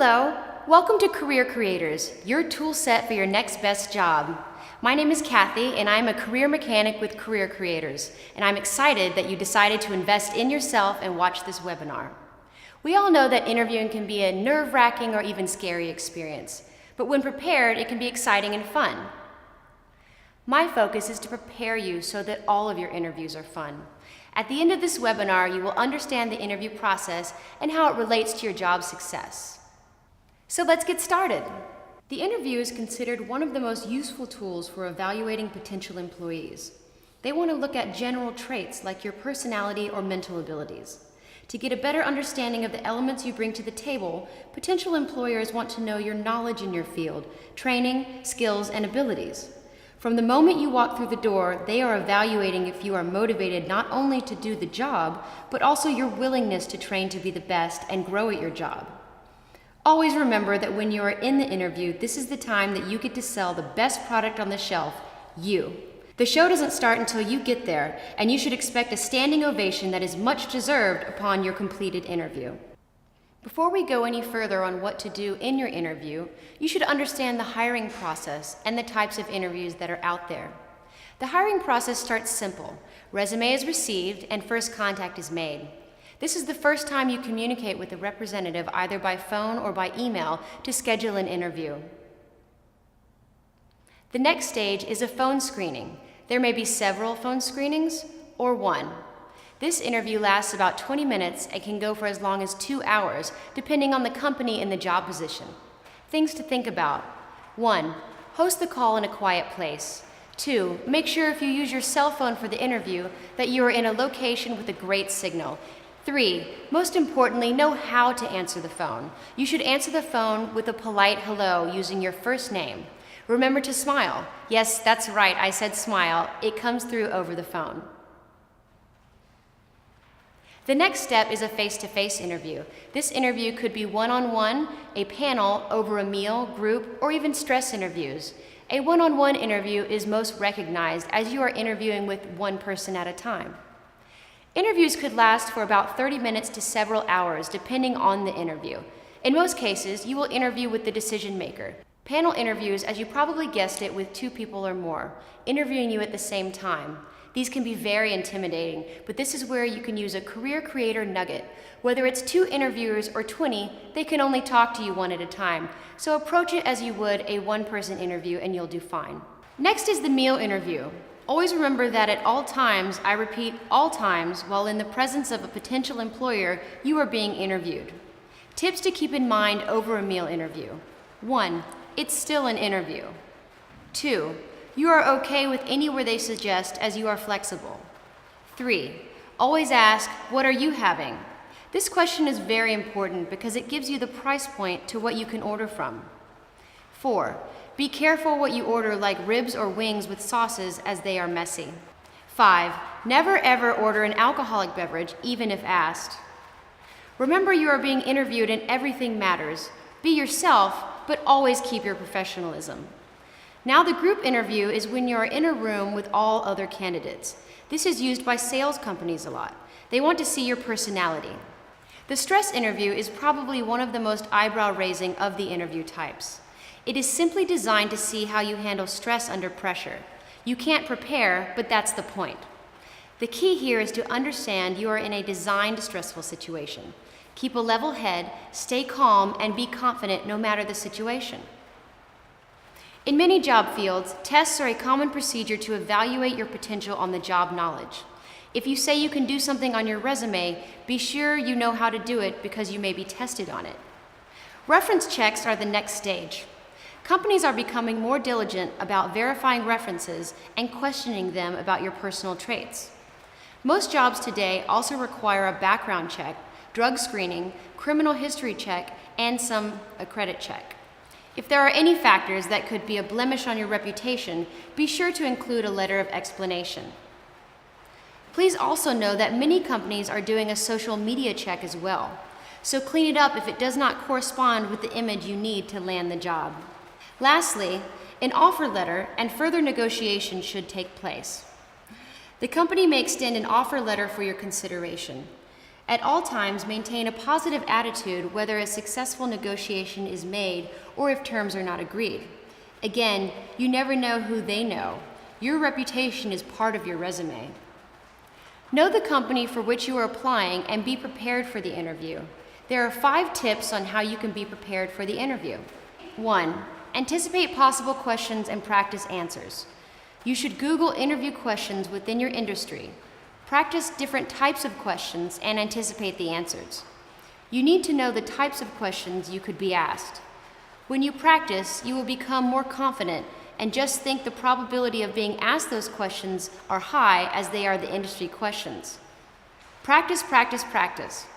Hello, welcome to Career Creators, your tool set for your next best job. My name is Kathy, and I'm a career mechanic with Career Creators, and I'm excited that you decided to invest in yourself and watch this webinar. We all know that interviewing can be a nerve-wracking or even scary experience, but when prepared, it can be exciting and fun. My focus is to prepare you so that all of your interviews are fun. At the end of this webinar, you will understand the interview process and how it relates to your job success. So let's get started. The interview is considered one of the most useful tools for evaluating potential employees. They want to look at general traits like your personality or mental abilities. To get a better understanding of the elements you bring to the table, potential employers want to know your knowledge in your field, training, skills, and abilities. From the moment you walk through the door, they are evaluating if you are motivated not only to do the job, but also your willingness to train to be the best and grow at your job. Always remember that when you are in the interview, this is the time that you get to sell the best product on the shelf, you. The show doesn't start until you get there, and you should expect a standing ovation that is much deserved upon your completed interview. Before we go any further on what to do in your interview, you should understand the hiring process and the types of interviews that are out there. The hiring process starts simple. Resume is received and first contact is made. This is the first time you communicate with a representative either by phone or by email to schedule an interview. The next stage is a phone screening. There may be several phone screenings or one. This interview lasts about 20 minutes and can go for as long as 2 hours, depending on the company and the job position. Things to think about. 1. Host the call in a quiet place. 2. Make sure if you use your cell phone for the interview that you are in a location with a great signal. 3. Most importantly, know how to answer the phone. You should answer the phone with a polite hello using your first name. Remember to smile. Yes, that's right, I said smile. It comes through over the phone. The next step is a face-to-face interview. This interview could be one-on-one, a panel, over a meal, group, or even stress interviews. A one-on-one interview is most recognized as you are interviewing with one person at a time. Interviews could last for about 30 minutes to several hours, depending on the interview. In most cases, you will interview with the decision maker. Panel interviews, as you probably guessed it, with 2 people or more, interviewing you at the same time. These can be very intimidating, but this is where you can use a career creator nugget. Whether it's 2 interviewers or 20, they can only talk to you one at a time. So approach it as you would a one-person interview and you'll do fine. Next is the meal interview. Always remember that at all times, I repeat, all times, while in the presence of a potential employer, you are being interviewed. Tips to keep in mind over a meal interview. 1. It's still an interview. 2. You are okay with anywhere they suggest as you are flexible. 3. Always ask, what are you having? This question is very important because it gives you the price point to what you can order from. 4. Be careful what you order, like ribs or wings with sauces, as they are messy. 5. Never ever order an alcoholic beverage, even if asked. Remember, you are being interviewed and everything matters. Be yourself, but always keep your professionalism. Now the group interview is when you are in a room with all other candidates. This is used by sales companies a lot. They want to see your personality. The stress interview is probably one of the most eyebrow-raising of the interview types. It is simply designed to see how you handle stress under pressure. You can't prepare, but that's the point. The key here is to understand you are in a designed stressful situation. Keep a level head, stay calm, and be confident no matter the situation. In many job fields, tests are a common procedure to evaluate your potential on the job knowledge. If you say you can do something on your resume, be sure you know how to do it because you may be tested on it. Reference checks are the next stage. Companies are becoming more diligent about verifying references and questioning them about your personal traits. Most jobs today also require a background check, drug screening, criminal history check, and a credit check. If there are any factors that could be a blemish on your reputation, be sure to include a letter of explanation. Please also know that many companies are doing a social media check as well, so clean it up if it does not correspond with the image you need to land the job. Lastly, an offer letter and further negotiation should take place. The company may extend an offer letter for your consideration. At all times, maintain a positive attitude whether a successful negotiation is made or if terms are not agreed. Again, you never know who they know. Your reputation is part of your resume. Know the company for which you are applying and be prepared for the interview. There are 5 tips on how you can be prepared for the interview. 1. Anticipate possible questions and practice answers. You should Google interview questions within your industry. Practice different types of questions and anticipate the answers. You need to know the types of questions you could be asked. When you practice, you will become more confident and just think the probability of being asked those questions are high as they are the industry questions. Practice, practice, practice.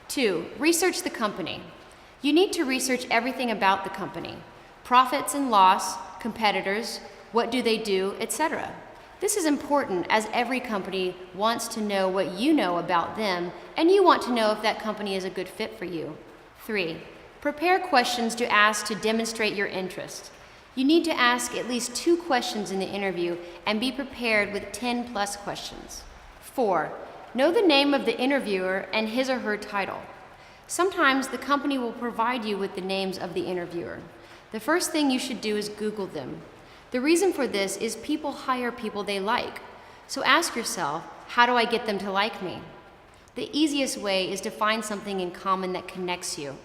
2. Research the company. You need to research everything about the company. Profits and loss, competitors, what do they do, etc. This is important as every company wants to know what you know about them, and you want to know if that company is a good fit for you. 3. Prepare questions to ask to demonstrate your interest. You need to ask at least 2 questions in the interview and be prepared with 10 plus questions. 4. Know the name of the interviewer and his or her title. Sometimes the company will provide you with the names of the interviewer. The first thing you should do is Google them. The reason for this is people hire people they like. So ask yourself, how do I get them to like me? The easiest way is to find something in common that connects you.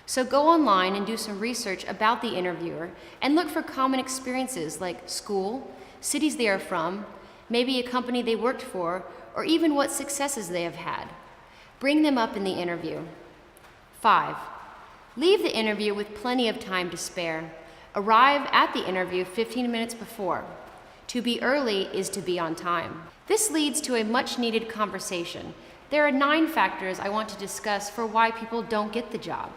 So go online and do some research about the interviewer and look for common experiences like school, cities they are from, maybe a company they worked for, or even what successes they have had. Bring them up in the interview. 5. Leave the interview with plenty of time to spare. Arrive at the interview 15 minutes before. To be early is to be on time. This leads to a much needed conversation. There are 9 factors I want to discuss for why people don't get the job.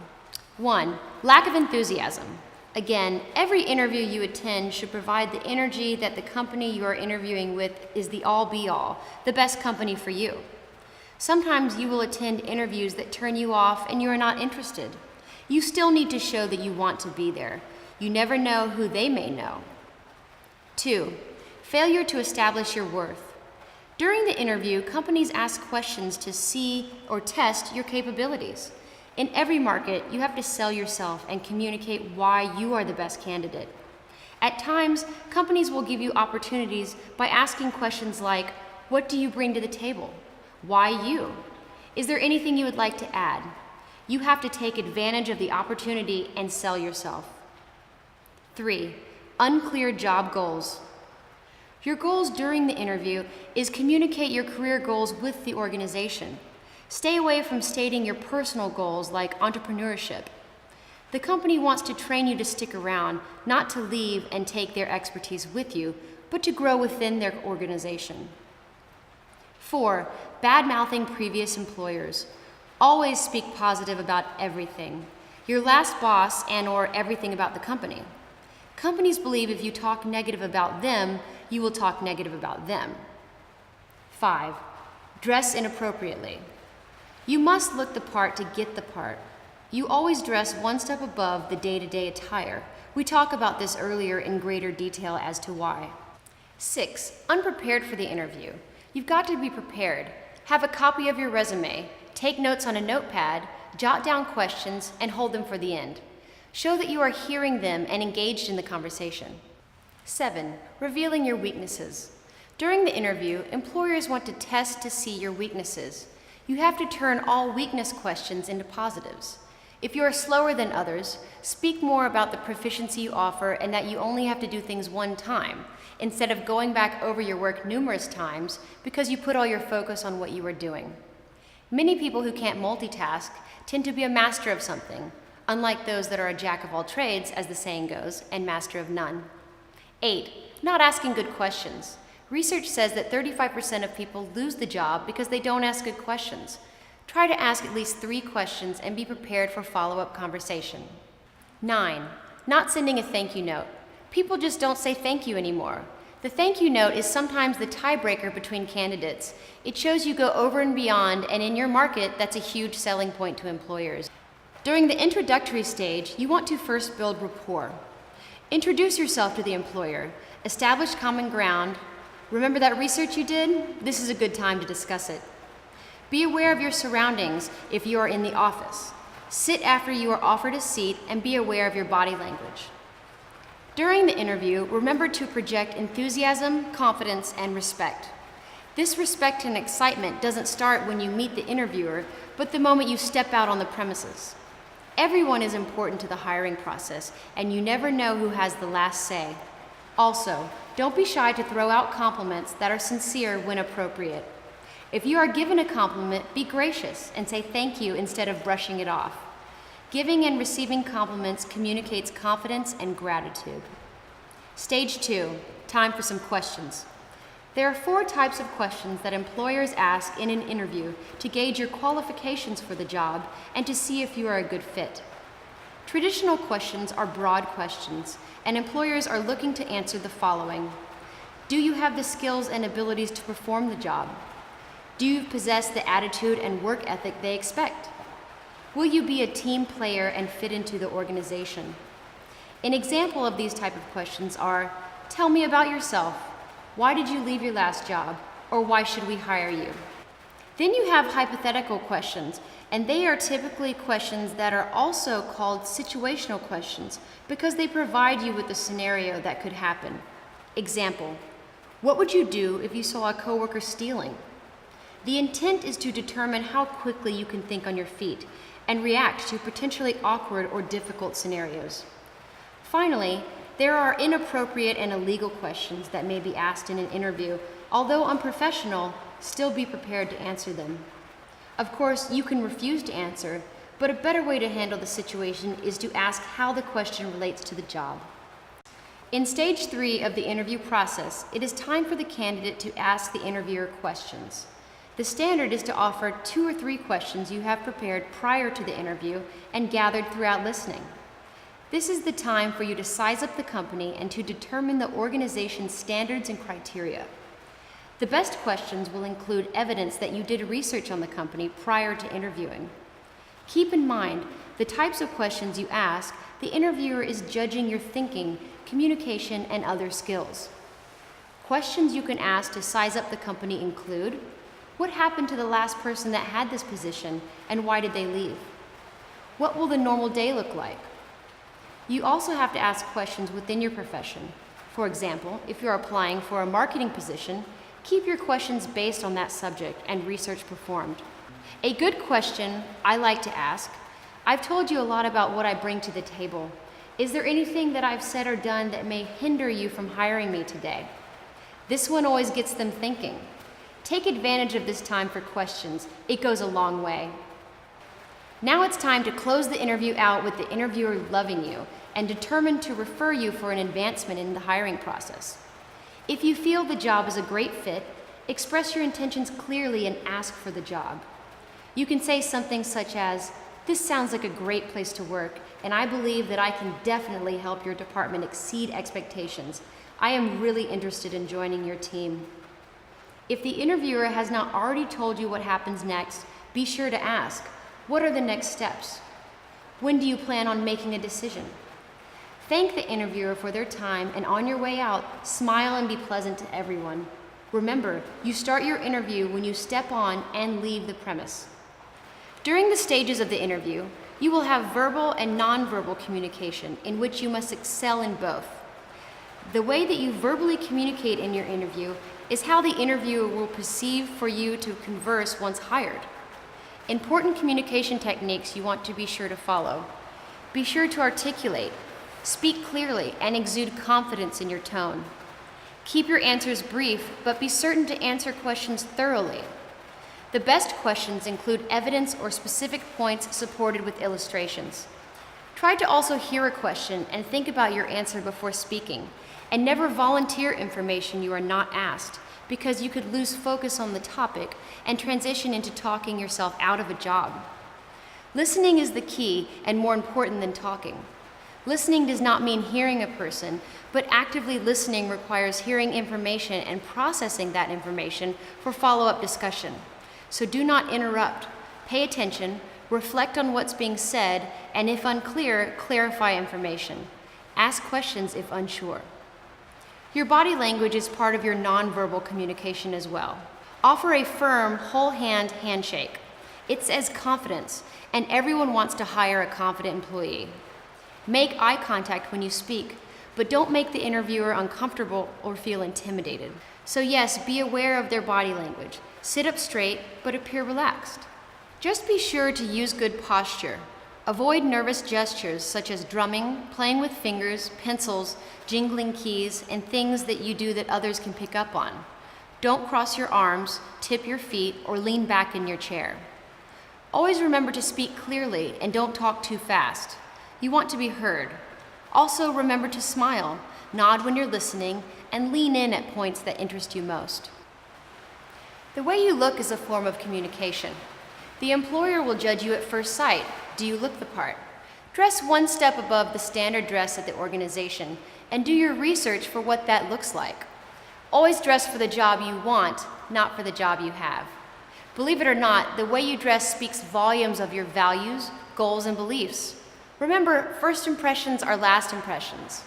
1. Lack of enthusiasm. Again, every interview you attend should provide the energy that the company you are interviewing with is the all-be-all, the best company for you. Sometimes you will attend interviews that turn you off and you are not interested. You still need to show that you want to be there. You never know who they may know. 2. Failure to establish your worth. During the interview, companies ask questions to see or test your capabilities. In every market, you have to sell yourself and communicate why you are the best candidate. At times, companies will give you opportunities by asking questions like, what do you bring to the table? Why you? Is there anything you would like to add? You have to take advantage of the opportunity and sell yourself. 3. Unclear job goals. Your goals during the interview is communicate your career goals with the organization. Stay away from stating your personal goals like entrepreneurship. The company wants to train you to stick around, not to leave and take their expertise with you, but to grow within their organization. 4. Bad-mouthing previous employers. Always speak positive about everything. Your last boss and/or everything about the company. Companies believe if you talk negative about them, you will talk negative about them. 5. Dress inappropriately. You must look the part to get the part. You always dress one step above the day-to-day attire. We talked about this earlier in greater detail as to why. 6. Unprepared for the interview. You've got to be prepared. Have a copy of your resume, take notes on a notepad, jot down questions, and hold them for the end. Show that you are hearing them and engaged in the conversation. 7. Revealing your weaknesses. During the interview, employers want to test to see your weaknesses. You have to turn all weakness questions into positives. If you are slower than others, speak more about the proficiency you offer and that you only have to do things one time, instead of going back over your work numerous times because you put all your focus on what you are doing. Many people who can't multitask tend to be a master of something, unlike those that are a jack of all trades, as the saying goes, and master of none. 8. Not asking good questions. Research says that 35% of people lose the job because they don't ask good questions. Try to ask at least 3 questions and be prepared for follow-up conversation. 9. Not sending a thank you note. People just don't say thank you anymore. The thank you note is sometimes the tiebreaker between candidates. It shows you go over and beyond, and in your market, that's a huge selling point to employers. During the introductory stage, you want to first build rapport. Introduce yourself to the employer. Establish common ground. Remember that research you did? This is a good time to discuss it. Be aware of your surroundings if you are in the office. Sit after you are offered a seat and be aware of your body language. During the interview, remember to project enthusiasm, confidence, and respect. This respect and excitement doesn't start when you meet the interviewer, but the moment you step out on the premises. Everyone is important to the hiring process, and you never know who has the last say. Also, don't be shy to throw out compliments that are sincere when appropriate. If you are given a compliment, be gracious and say thank you instead of brushing it off. Giving and receiving compliments communicates confidence and gratitude. Stage 2, time for some questions. There are 4 types of questions that employers ask in an interview to gauge your qualifications for the job and to see if you are a good fit. Traditional questions are broad questions, and employers are looking to answer the following. Do you have the skills and abilities to perform the job? Do you possess the attitude and work ethic they expect? Will you be a team player and fit into the organization? An example of these type of questions are, tell me about yourself. Why did you leave your last job? Or why should we hire you? Then you have hypothetical questions, and they are typically questions that are also called situational questions because they provide you with a scenario that could happen. Example, what would you do if you saw a coworker stealing? The intent is to determine how quickly you can think on your feet and react to potentially awkward or difficult scenarios. Finally, there are inappropriate and illegal questions that may be asked in an interview. Although unprofessional, still be prepared to answer them. Of course, you can refuse to answer, but a better way to handle the situation is to ask how the question relates to the job. In stage 3 of the interview process, it is time for the candidate to ask the interviewer questions. The standard is to offer 2 or 3 questions you have prepared prior to the interview and gathered throughout listening. This is the time for you to size up the company and to determine the organization's standards and criteria. The best questions will include evidence that you did research on the company prior to interviewing. Keep in mind, the types of questions you ask, the interviewer is judging your thinking, communication, and other skills. Questions you can ask to size up the company include, what happened to the last person that had this position and why did they leave? What will the normal day look like? You also have to ask questions within your profession. For example, if you're applying for a marketing position, keep your questions based on that subject and research performed. A good question I like to ask, I've told you a lot about what I bring to the table. Is there anything that I've said or done that may hinder you from hiring me today? This one always gets them thinking. Take advantage of this time for questions. It goes a long way. Now it's time to close the interview out with the interviewer loving you and determined to refer you for an advancement in the hiring process. If you feel the job is a great fit, express your intentions clearly and ask for the job. You can say something such as, this sounds like a great place to work, and I believe that I can definitely help your department exceed expectations. I am really interested in joining your team. If the interviewer has not already told you what happens next, be sure to ask, what are the next steps? When do you plan on making a decision? Thank the interviewer for their time, and on your way out, smile and be pleasant to everyone. Remember, you start your interview when you step on and leave the premise. During the stages of the interview, you will have verbal and nonverbal communication in which you must excel in both. The way that you verbally communicate in your interview is how the interviewer will perceive for you to converse once hired. Important communication techniques you want to be sure to follow. Be sure to articulate, speak clearly, and exude confidence in your tone. Keep your answers brief, but be certain to answer questions thoroughly. The best questions include evidence or specific points supported with illustrations. Try to also hear a question and think about your answer before speaking, and never volunteer information you are not asked, because you could lose focus on the topic and transition into talking yourself out of a job. Listening is the key and more important than talking. Listening does not mean hearing a person, but actively listening requires hearing information and processing that information for follow-up discussion. So do not interrupt. Pay attention, reflect on what's being said, and if unclear, clarify information. Ask questions if unsure. Your body language is part of your nonverbal communication as well. Offer a firm, whole-hand handshake. It says confidence, and everyone wants to hire a confident employee. Make eye contact when you speak, but don't make the interviewer uncomfortable or feel intimidated. So yes, be aware of their body language. Sit up straight, but appear relaxed. Just be sure to use good posture. Avoid nervous gestures such as drumming, playing with fingers, pencils, jingling keys, and things that you do that others can pick up on. Don't cross your arms, tip your feet, or lean back in your chair. Always remember to speak clearly and don't talk too fast. You want to be heard. Also, remember to smile, nod when you're listening, and lean in at points that interest you most. The way you look is a form of communication. The employer will judge you at first sight. Do you look the part? Dress one step above the standard dress at the organization and do your research for what that looks like. Always dress for the job you want, not for the job you have. Believe it or not, the way you dress speaks volumes of your values, goals, and beliefs. Remember, first impressions are last impressions.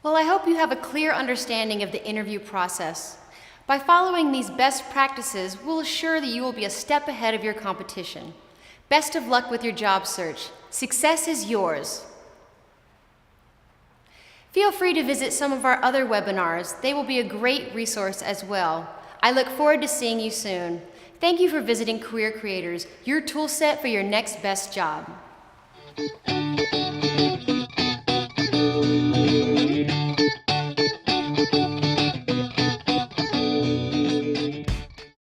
Well, I hope you have a clear understanding of the interview process. By following these best practices, we'll assure that you will be a step ahead of your competition. Best of luck with your job search. Success is yours. Feel free to visit some of our other webinars. They will be a great resource as well. I look forward to seeing you soon. Thank you for visiting Career Creators, your tool set for your next best job.